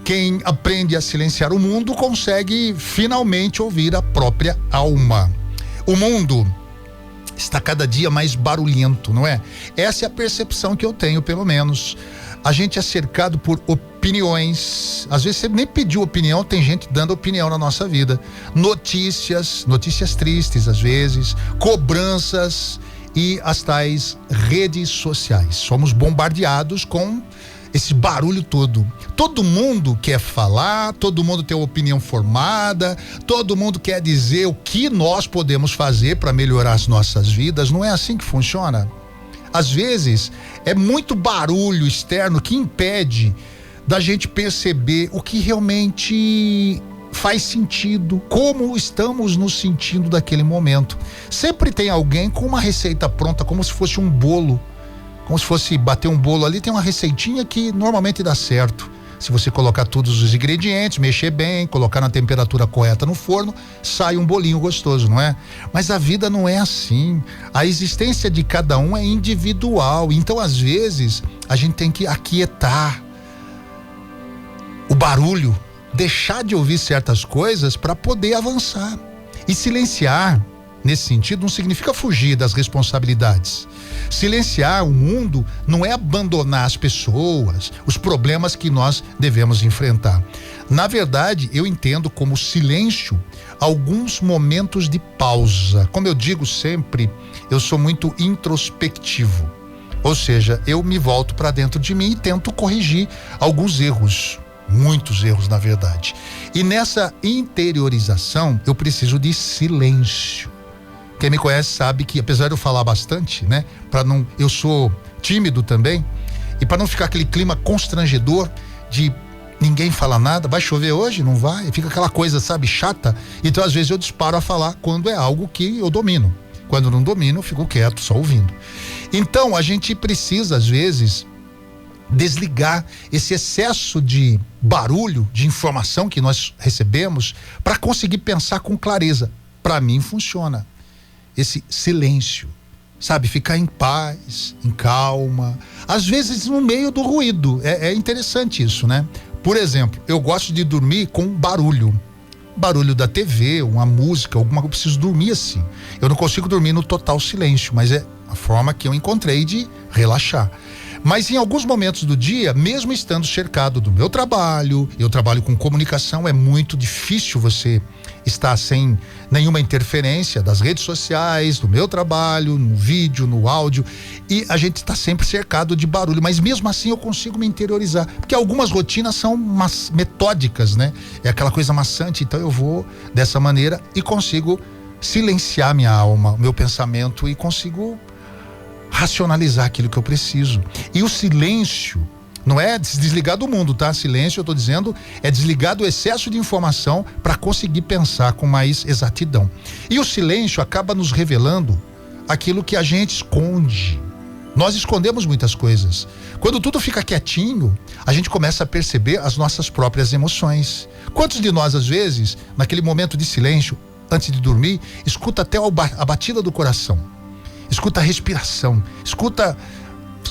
Quem aprende a silenciar o mundo consegue finalmente ouvir a própria alma. O mundo está cada dia mais barulhento, não é? Essa é a percepção que eu tenho, pelo menos. A gente é cercado por opiniões. Às vezes você nem pediu opinião, tem gente dando opinião na nossa vida. Notícias tristes às vezes, cobranças e as tais redes sociais. Somos bombardeados com esse barulho todo. Todo mundo quer falar, todo mundo tem uma opinião formada, todo mundo quer dizer o que nós podemos fazer para melhorar as nossas vidas. Não é assim que funciona? Às vezes é muito barulho externo que impede da gente perceber o que realmente faz sentido, como estamos nos sentindo daquele momento. Sempre tem alguém com uma receita pronta, como se fosse um bolo. Como se fosse bater um bolo ali, tem uma receitinha que normalmente dá certo. Se você colocar todos os ingredientes, mexer bem, colocar na temperatura correta no forno, sai um bolinho gostoso, não é? Mas a vida não é assim. A existência de cada um é individual. Então, às vezes, a gente tem que aquietar o barulho, deixar de ouvir certas coisas para poder avançar. E silenciar, nesse sentido, não significa fugir das responsabilidades. Silenciar o mundo não é abandonar as pessoas, os problemas que nós devemos enfrentar. Na verdade, eu entendo como silêncio alguns momentos de pausa. Como eu digo sempre, eu sou muito introspectivo. Ou seja, eu me volto para dentro de mim e tento corrigir alguns erros. Muitos erros, na verdade. E nessa interiorização, eu preciso de silêncio. Quem me conhece sabe que, apesar de eu falar bastante, né? Eu sou tímido também, e para não ficar aquele clima constrangedor de ninguém fala nada, vai chover hoje? Não vai? Fica aquela coisa, sabe, chata. Então, às vezes, eu disparo a falar quando é algo que eu domino. Quando não domino, eu fico quieto, só ouvindo. Então, a gente precisa, às vezes, desligar esse excesso de barulho, de informação que nós recebemos, para conseguir pensar com clareza. Para mim, funciona. Esse silêncio, sabe? Ficar em paz, em calma, às vezes no meio do ruído. É interessante isso, né? Por exemplo, eu gosto de dormir com barulho da TV, uma música, alguma coisa. Eu preciso dormir assim. Eu não consigo dormir no total silêncio, mas é a forma que eu encontrei de relaxar. Mas em alguns momentos do dia, mesmo estando cercado do meu trabalho, eu trabalho com comunicação, é muito difícil você estar sem nenhuma interferência das redes sociais, do meu trabalho, no vídeo, no áudio, e a gente está sempre cercado de barulho, mas mesmo assim eu consigo me interiorizar, porque algumas rotinas são metódicas, né? É aquela coisa maçante, então eu vou dessa maneira e consigo silenciar minha alma, meu pensamento, e consigo racionalizar aquilo que eu preciso. E o silêncio não é desligar do mundo, tá? Silêncio, eu tô dizendo, é desligar do excesso de informação para conseguir pensar com mais exatidão. E o silêncio acaba nos revelando aquilo que a gente esconde. Nós escondemos muitas coisas. Quando tudo fica quietinho, a gente começa a perceber as nossas próprias emoções. Quantos de nós, às vezes, naquele momento de silêncio, antes de dormir, escuta até a batida do coração? Escuta a respiração, escuta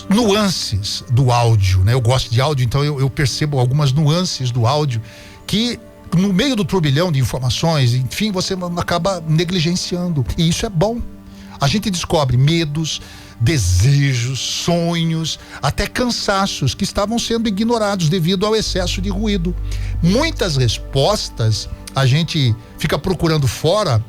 nuances do áudio, né? Eu gosto de áudio, então eu percebo algumas nuances do áudio que no meio do turbilhão de informações, enfim, você acaba negligenciando. E isso é bom. A gente descobre medos, desejos, sonhos, até cansaços que estavam sendo ignorados devido ao excesso de ruído. Muitas respostas a gente fica procurando fora,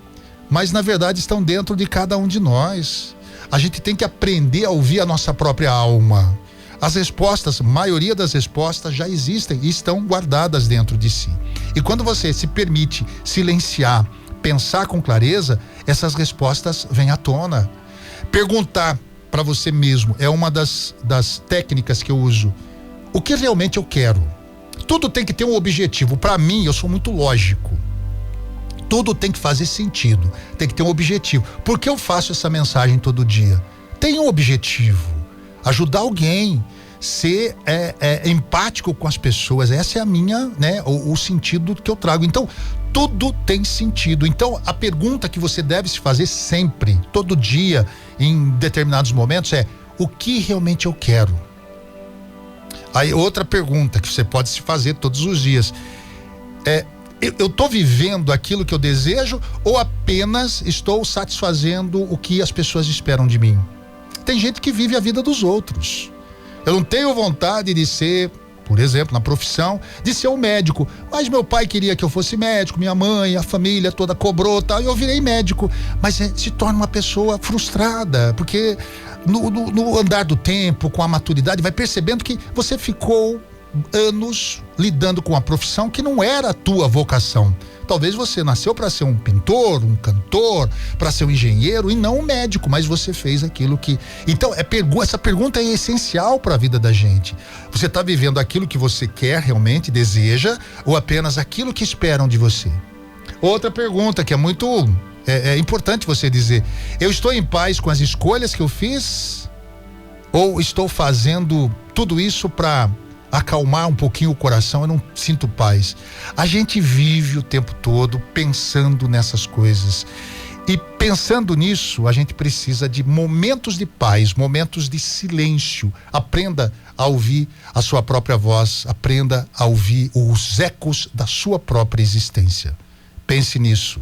mas na verdade estão dentro de cada um de nós. A gente tem que aprender a ouvir a nossa própria alma. As respostas, a maioria das respostas já existem e estão guardadas dentro de si. E quando você se permite silenciar, pensar com clareza, essas respostas vêm à tona. Perguntar para você mesmo é uma das técnicas que eu uso. O que realmente eu quero? Tudo tem que ter um objetivo. Para mim, eu sou muito lógico. Tudo tem que fazer sentido, tem que ter um objetivo. Por que eu faço essa mensagem todo dia? Tem um objetivo, ajudar alguém, ser empático com as pessoas. Essa é a minha, né, o sentido que eu trago. Então, tudo tem sentido. Então, a pergunta que você deve se fazer sempre, todo dia, em determinados momentos, é: o que realmente eu quero? Aí outra pergunta que você pode se fazer todos os dias eu estou vivendo aquilo que eu desejo ou apenas estou satisfazendo o que as pessoas esperam de mim? Tem gente que vive a vida dos outros. Eu não tenho vontade de ser, por exemplo, na profissão, de ser um médico, mas meu pai queria que eu fosse médico, minha mãe, a família toda cobrou, tal, e eu virei médico, mas se torna uma pessoa frustrada, porque no andar do tempo, com a maturidade, vai percebendo que você ficou anos lidando com a profissão que não era a tua vocação. Talvez você nasceu para ser um pintor, um cantor, para ser um engenheiro e não um médico, mas você fez aquilo que... Então, essa pergunta é essencial para a vida da gente. Você está vivendo aquilo que você quer realmente, deseja, ou apenas aquilo que esperam de você? Outra pergunta que é muito importante você dizer: eu estou em paz com as escolhas que eu fiz? Ou estou fazendo tudo isso para acalmar um pouquinho o coração? Eu não sinto paz. A gente vive o tempo todo pensando nessas coisas. E pensando nisso, a gente precisa de momentos de paz, momentos de silêncio. Aprenda a ouvir a sua própria voz, aprenda a ouvir os ecos da sua própria existência. Pense nisso.